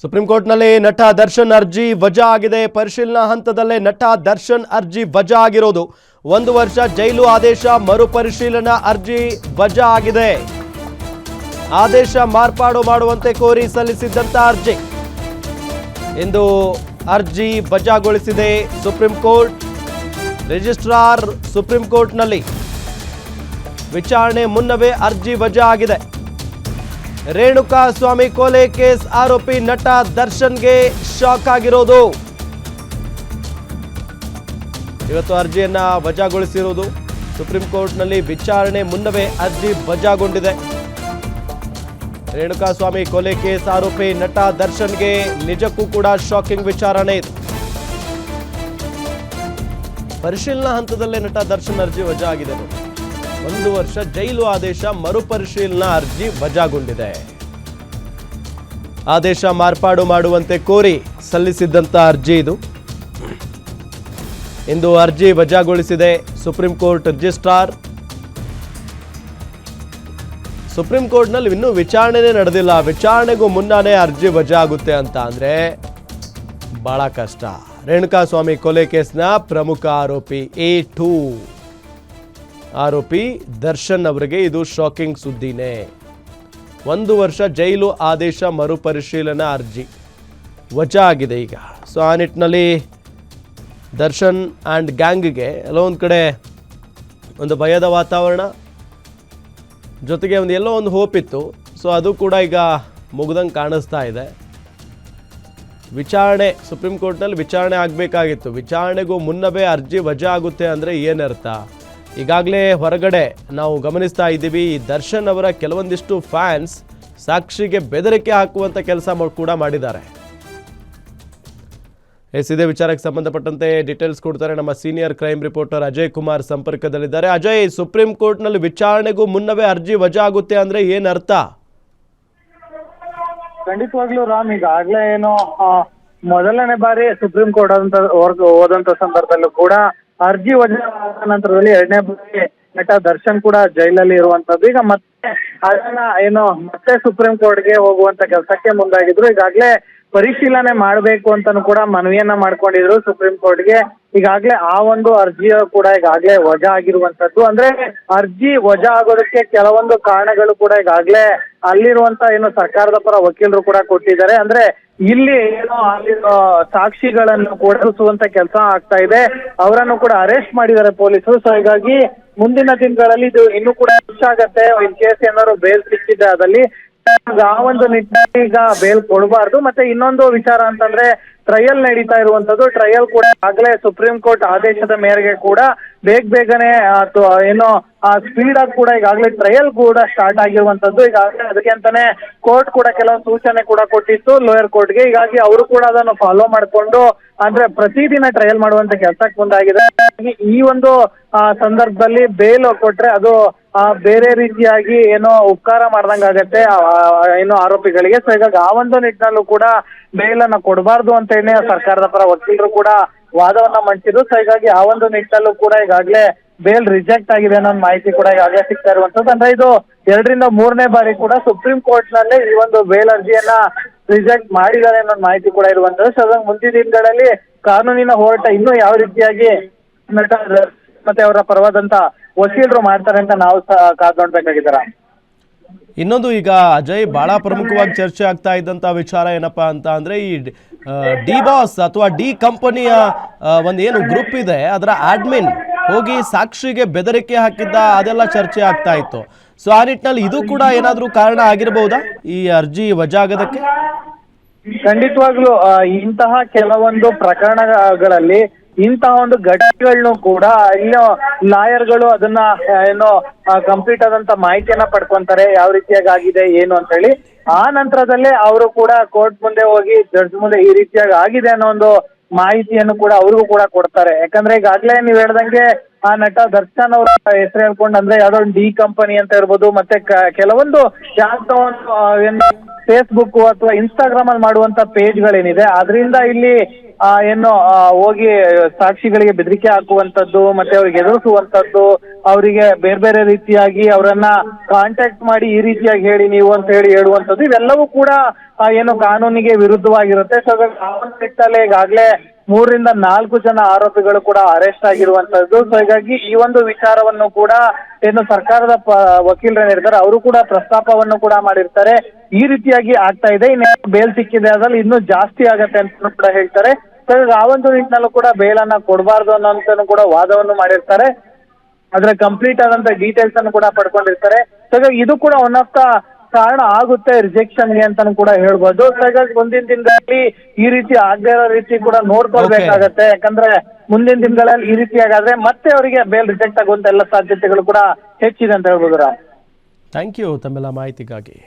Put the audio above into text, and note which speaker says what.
Speaker 1: Supreme ಕೋರ್ಟ್ನಲ್ಲಿ ನಟ ದರ್ಶನ್ ಅರ್ಜಿ ವಜಾ ಆಗಿದೆ. ಪರಿಶೀಲನಾ ಹಂತದಲ್ಲೇ ನಟ ದರ್ಶನ್ ಅರ್ಜಿ ವಜಾ ಆಗಿರೋದು. 1 ವರ್ಷ ಜೈಲು ಆದೇಶ ಮರುಪರಿಶೀಲನಾ ಅರ್ಜಿ ವಜಾ ಆಗಿದೆ. ಆದೇಶ ಮಾರ್ಪಾಡು ಮಾಡುವಂತೆ ಕೋರಿ ಸಲ್ಲಿಸಿದ್ದಂತ ಅರ್ಜಿ ಇಂದು ಅರ್ಜಿ ವಜಾಗೊಳಿಸಿದೆ ಸುಪ್ರೀಂ ಕೋರ್ಟ್. ರಿಜಿಸ್ಟ್ರಾರ್ ಸುಪ್ರೀಂ ಕೋರ್ಟ್ನಲ್ಲಿ ವಿಚಾರಣೆ ಮುನ್ನವೇ ಅರ್ಜಿ ವಜಾ ಆಗಿದೆ. ರೇಣುಕಾ ಸ್ವಾಮಿ ಕೊಲೆ ಕೇಸ್ ಆರೋಪಿ ನಟ ದರ್ಶನ್ಗೆ ಶಾಕ್ ಆಗಿರೋದು. ಇವತ್ತು ಅರ್ಜಿಯನ್ನ ವಜಾಗೊಳಿಸಿರುವುದು ಸುಪ್ರೀಂ ಕೋರ್ಟ್ನಲ್ಲಿ ವಿಚಾರಣೆ ಮುನ್ನವೇ ಅರ್ಜಿ ವಜಾಗೊಂಡಿದೆ. ರೇಣುಕಾ ಸ್ವಾಮಿ ಕೊಲೆ ಕೇಸ್ ಆರೋಪಿ ನಟ ದರ್ಶನ್ಗೆ ನಿಜಕ್ಕೂ ಕೂಡ ಶಾಕಿಂಗ್ ವಿಚಾರಣೆ ಇದು. ಪರಿಶೀಲನಾ ಹಂತದಲ್ಲೇ ನಟ ದರ್ಶನ್ ಅರ್ಜಿ ವಜಾ ಆಗಿದೆ. 1 ವರ್ಷ ಜೈಲು ಆದೇಶ ಮರುಪರಿಶೀಲನಾ ಅರ್ಜಿ ವಜಾಗೊಂಡಿದೆ. ಆದೇಶ ಮಾರ್ಪಾಡು ಮಾಡುವಂತೆ ಕೋರಿ ಸಲ್ಲಿಸಿದ್ದಂತ ಅರ್ಜಿ ಇದು. ಇಂದು ಅರ್ಜಿ ವಜಾಗೊಳಿಸಿದೆ ಸುಪ್ರೀಂ ಕೋರ್ಟ್ ರಿಜಿಸ್ಟ್ರಾರ್. ಸುಪ್ರೀಂ ಕೋರ್ಟ್ನಲ್ಲಿ ಇನ್ನೂ ವಿಚಾರಣೆನೇ ನಡೆದಿಲ್ಲ. ವಿಚಾರಣೆಗೂ ಮುನ್ನಾನೇ ಅರ್ಜಿ ವಜಾ ಆಗುತ್ತೆ ಅಂತ ಅಂದ್ರೆ ಬಹಳ ಕಷ್ಟ. ರೇಣುಕಾ ಸ್ವಾಮಿ ಕೊಲೆ ಕೇಸ್ನ ಪ್ರಮುಖ ಆರೋಪಿ A2 ಆರೋಪಿ ದರ್ಶನ್ ಅವರಿಗೆ ಇದು ಶಾಕಿಂಗ್ ಸುದ್ದಿನೇ. 1 ವರ್ಷ ಜೈಲು ಆದೇಶ ಮರುಪರಿಶೀಲನಾ ಅರ್ಜಿ ವಜಾ ಆಗಿದೆ ಈಗ. ಸೊ ಆ ನಿಟ್ಟಿನಲ್ಲಿ ದರ್ಶನ್ ಆ್ಯಂಡ್ ಗ್ಯಾಂಗ್ಗೆ ಎಲ್ಲೋ ಒಂದು ಕಡೆ ಒಂದು ಭಯದ ವಾತಾವರಣ, ಜೊತೆಗೆ ಎಲ್ಲೋ ಒಂದು ಹೋಪ್ ಇತ್ತು. ಸೊ ಅದು ಕೂಡ ಈಗ ಮುಗ್ದಂಗೆ ಕಾಣಿಸ್ತಾ ಇದೆ. ವಿಚಾರಣೆ ಸುಪ್ರೀಂ ಕೋರ್ಟ್ನಲ್ಲಿ ವಿಚಾರಣೆ ಆಗಬೇಕಾಗಿತ್ತು. ವಿಚಾರಣೆಗೂ ಮುನ್ನವೇ ಅರ್ಜಿ ವಜಾ ಆಗುತ್ತೆ ಅಂದರೆ ಏನರ್ಥ? ಈಗಾಗಲೇ ಹೊರಗಡೆ ನಾವು ಗಮನಿಸ್ತಾ ಇದ್ದೀವಿ, ಈ ದರ್ಶನ್ ಅವರ ಕೆಲವೊಂದಿಷ್ಟು ಫ್ಯಾನ್ಸ್ ಸಾಕ್ಷಿಗೆ ಬೆದರಿಕೆ ಹಾಕುವಂಥ ಕೆಲಸ ಕೂಡ ಮಾಡಿದ್ದಾರೆ. ಇದೇ ವಿಚಾರಕ್ಕೆ ಸಂಬಂಧಪಟ್ಟಂತೆ ಡೀಟೇಲ್ಸ್ ಕೊಡ್ತಾರೆ ನಮ್ಮ senior crime reporter Ajay Kumar ಸಂಪರ್ಕದಲ್ಲಿದ್ದಾರೆ. ಅಜಯ್, ಸುಪ್ರೀಂ ಕೋರ್ಟ್ನಲ್ಲಿ ವಿಚಾರಣೆಗೂ ಮುನ್ನವೇ ಅರ್ಜಿ ವಜಾ ಆಗುತ್ತೆ ಅಂದರೆ ಏನರ್ಥ?
Speaker 2: ಖಂಡಿತವಾಗ್ಲೂ ರಾಮ್, ಈಗಾಗಲೇ ಏನು ಮೊದಲನೇ ಬಾರಿ ಸುಪ್ರೀಂ ಕೋರ್ಟ್ ಹೋದಂತ ಸಂದರ್ಭದಲ್ಲೂ ಕೂಡ ಅರ್ಜಿ ವಜಾ ಆದ ನಂತರದಲ್ಲಿ 2ನೇ ಬಾರಿ ನಟ ದರ್ಶನ್ ಕೂಡ ಜೈಲಲ್ಲಿ ಇರುವಂತದ್ದು. ಈಗ ಮತ್ತೆ ಅದನ್ನ ಏನು ಮತ್ತೆ ಸುಪ್ರೀಂ ಕೋರ್ಟ್ಗೆ ಹೋಗುವಂತ ಕೆಲಸಕ್ಕೆ ಮುಂದಾಗಿದ್ರು. ಈಗಾಗಲೇ ಪರಿಶೀಲನೆ ಮಾಡಬೇಕು ಅಂತಾನು ಕೂಡ ಮನವಿಯನ್ನ ಮಾಡ್ಕೊಂಡಿದ್ರು ಸುಪ್ರೀಂ ಕೋರ್ಟ್ಗೆ. ಈಗಾಗಲೇ ಆ ಒಂದು ಅರ್ಜಿಯ ಕೂಡ ಈಗಾಗಲೇ ವಜಾ ಆಗಿರುವಂತದ್ದು. ಅಂದ್ರೆ ಅರ್ಜಿ ವಜಾ ಆಗೋದಕ್ಕೆ ಕೆಲವೊಂದು ಕಾರಣಗಳು ಕೂಡ ಈಗಾಗಲೇ ಅಲ್ಲಿರುವಂತ ಏನು ಸರ್ಕಾರದ ಪರ ವಕೀಲರು ಕೂಡ ಕೊಟ್ಟಿದ್ದಾರೆ. ಅಂದ್ರೆ ಇಲ್ಲಿ ಏನೋ ಅಲ್ಲಿ ಸಾಕ್ಷಿಗಳನ್ನು ಕೊಡಿಸುವಂತ ಕೆಲಸ ಆಗ್ತಾ ಇದೆ. ಅವರನ್ನು ಕೂಡ ಅರೆಸ್ಟ್ ಮಾಡಿದ್ದಾರೆ ಪೊಲೀಸರು. ಸೊ ಹೀಗಾಗಿ ಮುಂದಿನ ದಿನಗಳಲ್ಲಿ ಇದು ಇನ್ನೂ ಕೂಡ ಹೆಚ್ಚಾಗತ್ತೆ. ಇನ್ ಕೇಸ್ ಏನಾದ್ರು ಬೇಲ್ ಸಿಕ್ಕಿದೆ ಅದಲ್ಲಿ ಆ ಒಂದು ನಿಟ್ಟಿನಲ್ಲಿ ಈಗ ಬೇಲ್ ಕೊಡಬಾರ್ದು. ಮತ್ತೆ ಇನ್ನೊಂದು ವಿಚಾರ ಅಂತಂದ್ರೆ ಟ್ರಯಲ್ ನಡೀತಾ ಇರುವಂತದ್ದು. ಟ್ರಯಲ್ ಕೂಡ ಆಗ್ಲೇ ಸುಪ್ರೀಂ ಕೋರ್ಟ್ ಆದೇಶದ ಮೇರೆಗೆ ಕೂಡ ಬೇಗನೆ ಏನೋ ಸ್ಪೀಡ್ ಆಗಿ ಕೂಡ ಈಗಾಗಲೇ ಟ್ರಯಲ್ ಕೂಡ ಸ್ಟಾರ್ಟ್ ಆಗಿರುವಂತದ್ದು. ಈಗಾಗಲೇ ಅದಕ್ಕೆ ಅಂತಾನೆ ಕೋರ್ಟ್ ಕೂಡ ಕೆಲವು ಸೂಚನೆ ಕೂಡ ಕೊಟ್ಟಿತ್ತು ಲೋಯರ್ ಕೋರ್ಟ್ಗೆ. ಹೀಗಾಗಿ ಅವರು ಕೂಡ ಅದನ್ನು ಫಾಲೋ ಮಾಡಿಕೊಂಡು ಅಂದ್ರೆ ಪ್ರತಿದಿನ ಟ್ರಯಲ್ ಮಾಡುವಂತ ಕೆಲಸಕ್ಕೆ ಮುಂದಾಗಿದೆ. ಈ ಒಂದು ಸಂದರ್ಭದಲ್ಲಿ ಬೇಲ್ ಕೊಟ್ರೆ ಅದು ಬೇರೆ ರೀತಿಯಾಗಿ ಏನೋ ಉಪಕಾರ ಮಾಡ್ದಂಗಾಗತ್ತೆ ಏನೋ ಆರೋಪಿಗಳಿಗೆ. ಸೊ ಹೀಗಾಗಿ ಆ ಒಂದು ನಿಟ್ಟಿನಲ್ಲೂ ಕೂಡ ಬೇಲನ್ನ ಕೊಡಬಾರ್ದು ಅಂತ ಹೇಳಿ ಸರ್ಕಾರದ ಪರ ವಕೀಲರು ಕೂಡ ವಾದವನ್ನ ಮಂಡಿಸಿದ್ರು. ಸೊ ಹೀಗಾಗಿ ಆ ಒಂದು ನಿಟ್ಟಿನಲ್ಲೂ ಕೂಡ ಈಗಾಗಲೇ ಬೇಲ್ ರಿಜೆಕ್ಟ್ ಆಗಿದೆ ಅನ್ನೋ ಮಾಹಿತಿ ಕೂಡ ಈಗಾಗಲೇ ಸಿಗ್ತಾ ಇರುವಂತದ್ದು. ಅಂದ್ರೆ ಇದು 2ರಿಂದ 3ನೇ ಬಾರಿ ಕೂಡ ಸುಪ್ರೀಂ ಕೋರ್ಟ್ ನಲ್ಲಿ ಈ ಒಂದು ಬೇಲ್ ಅರ್ಜಿಯನ್ನ ರಿಜೆಕ್ಟ್ ಮಾಡಿದ್ದಾರೆ ಅನ್ನೋ ಮಾಹಿತಿ ಕೂಡ ಇರುವಂತದ್ದು. ಸೊ ಮುಂದಿನ ದಿನಗಳಲ್ಲಿ ಕಾನೂನಿನ ಹೋರಾಟ ಇನ್ನೂ ಯಾವ ರೀತಿಯಾಗಿ ನಟ ಮತ್ತೆ ಅವರ ಪರವಾದಂತ ವಕೀಲರು ಮಾಡ್ತಾರೆ ಅಂತ ನಾವು ಕಾದ್ ನೋಡ್ಬೇಕಾಗಿದ್ದಾರ.
Speaker 1: ಇನ್ನೊಂದು ಈಗ ಅಜಯ್, ಬಹಳ ಪ್ರಮುಖವಾಗಿ ಚರ್ಚೆ ಆಗ್ತಾ ಇದ್ದಂತ ವಿಚಾರ ಏನಪ್ಪಾ ಅಂತ ಅಂದ್ರೆ ಈ ಡಿ ಬಾಸ್ ಅಥವಾ ಡಿ ಕಂಪನಿಯ ಒಂದು ಏನು ಗ್ರೂಪ್ ಇದೆ ಅದರ ಅಡ್ಮಿನ್ ಹೋಗಿ ಸಾಕ್ಷಿಗೆ ಬೆದರಿಕೆ ಹಾಕಿದ್ದ, ಅದೆಲ್ಲ ಚರ್ಚೆ ಆಗ್ತಾ ಇತ್ತು. ಸೊ ಆ ನಿಟ್ಟಿನಲ್ಲಿ ಇದು ಕೂಡ ಏನಾದ್ರೂ ಕಾರಣ ಆಗಿರಬಹುದಾ ಈ ಅರ್ಜಿ ವಜಾ ಆಗೋದಕ್ಕೆ?
Speaker 2: ಖಂಡಿತವಾಗ್ಲೂ ಇಂತಹ ಕೆಲವೊಂದು ಪ್ರಕರಣಗಳಲ್ಲಿ ಇಂತಹ ಒಂದು ಘಟನೆಗಳನ್ನು ಕೂಡ ಇನ್ನು ಲಾಯರ್ಗಳು ಅದನ್ನ ಏನೋ ಕಂಪ್ಲೀಟ್ ಆದಂತ ಮಾಹಿತಿಯನ್ನ ಪಡ್ಕೊಂತಾರೆ, ಯಾವ ರೀತಿಯಾಗಿ ಆಗಿದೆ ಏನು ಅಂತ ಹೇಳಿ. ಆ ನಂತರದಲ್ಲೇ ಅವರು ಕೂಡ ಕೋರ್ಟ್ ಮುಂದೆ ಹೋಗಿ ಜಡ್ಜ್ ಮುಂದೆ ಈ ರೀತಿಯಾಗಿ ಆಗಿದೆ ಅನ್ನೋ ಒಂದು ಮಾಹಿತಿಯನ್ನು ಕೂಡ ಅವ್ರಿಗೂ ಕೂಡ ಕೊಡ್ತಾರೆ. ಯಾಕಂದ್ರೆ ಈಗಾಗಲೇ ನೀವ್ ಹೇಳ್ದಂಗೆ ಆ ನಟ ದರ್ಶನ್ ಅವ್ರ ಹೆಸರು ಹೇಳ್ಕೊಂಡು ಅಂದ್ರೆ ಯಾವ್ದೋ ಒಂದು ಡಿ ಕಂಪನಿ ಅಂತ ಇರ್ಬೋದು, ಮತ್ತೆ ಕೆಲವೊಂದು ಯಾವ್ದೋ ಒಂದು ಫೇಸ್ಬುಕ್ ಅಥವಾ ಇನ್ಸ್ಟಾಗ್ರಾಮ್ ಅಲ್ಲಿ ಮಾಡುವಂತ ಪೇಜ್ಗಳೇನಿದೆ ಅದರಿಂದ ಇಲ್ಲಿ ಹೋಗಿ ಸಾಕ್ಷಿಗಳಿಗೆ ಬೆದರಿಕೆ ಹಾಕುವಂತದ್ದು, ಮತ್ತೆ ಅವ್ರಿಗೆ ಎದುರಿಸುವಂತದ್ದು, ಅವರಿಗೆ ಬೇರೆ ಬೇರೆ ರೀತಿಯಾಗಿ ಅವರನ್ನ ಕಾಂಟ್ಯಾಕ್ಟ್ ಮಾಡಿ ಈ ರೀತಿಯಾಗಿ ಹೇಳಿ ನೀವು ಅಂತ ಹೇಳುವಂತದ್ದು, ಇವೆಲ್ಲವೂ ಕೂಡ ಕಾನೂನಿಗೆ ವಿರುದ್ಧವಾಗಿರುತ್ತೆ. ಸೊ ನಿಟ್ಟಿನಲ್ಲಿ ಈಗಾಗಲೇ 3 ರಿಂದ 4 ಜನ ಆರೋಪಿಗಳು ಕೂಡ ಅರೆಸ್ಟ್ ಆಗಿರುವಂತದ್ದು. ಸೊ ಹೀಗಾಗಿ ಈ ಒಂದು ವಿಚಾರವನ್ನು ಕೂಡ ಸರ್ಕಾರದ ವಕೀಲರು ಏನಿರ್ತಾರೆ ಅವರು ಕೂಡ ಪ್ರಸ್ತಾಪವನ್ನು ಕೂಡ ಮಾಡಿರ್ತಾರೆ. ಈ ರೀತಿಯಾಗಿ ಆಗ್ತಾ ಇದೆ, ಇನ್ನು ಬೇಲ್ ಸಿಕ್ಕಿದೆ ಅದ್ರಲ್ಲಿ ಇನ್ನೂ ಜಾಸ್ತಿ ಆಗತ್ತೆ ಅಂತ ಕೂಡ ಹೇಳ್ತಾರೆ. ಸೊ ಆ ಒಂದು ನಿಟ್ಟಿನಲ್ಲೂ ಕೂಡ ಬೇಲನ್ನ ಕೊಡಬಾರ್ದು ಅನ್ನೋಂತ ಕೂಡ ವಾದವನ್ನು ಮಾಡಿರ್ತಾರೆ. ಅದ್ರ ಕಂಪ್ಲೀಟ್ ಆದಂತ ಡೀಟೇಲ್ಸ್ ಅನ್ನು ಕೂಡ ಪಡ್ಕೊಂಡಿರ್ತಾರೆ. ಸೊ ಇದು ಕೂಡ ಒನ್ ಆಫ್ ದ ಕಾರಣ ಆಗುತ್ತೆ ರಿಜೆಕ್ಷನ್ಗೆ ಅಂತಾನು ಕೂಡ ಹೇಳ್ಬೋದು. ಸೊ ಹಾಗಾಗಿ ಮುಂದಿನ ದಿನಗಳಲ್ಲಿ ಈ ರೀತಿ ಆಗದೇ ಇರೋ ರೀತಿ ಕೂಡ ನೋಡ್ಕೊಳ್ಬೇಕಾಗತ್ತೆ. ಯಾಕಂದ್ರೆ ಮುಂದಿನ ದಿನಗಳಲ್ಲಿ ಈ ರೀತಿಯಾಗಾದ್ರೆ ಮತ್ತೆ ಅವರಿಗೆ ಬೇಲ್ ರಿಜೆಕ್ಟ್ ಆಗುವಂತ ಎಲ್ಲ ಸಾಧ್ಯತೆಗಳು ಕೂಡ ಹೆಚ್ಚಿದೆ ಅಂತ ಹೇಳ್ಬೋದು.
Speaker 1: ಥ್ಯಾಂಕ್ ಯು ತಮ್ಮೆಲ್ಲ ಮಾಹಿತಿಗಾಗಿ.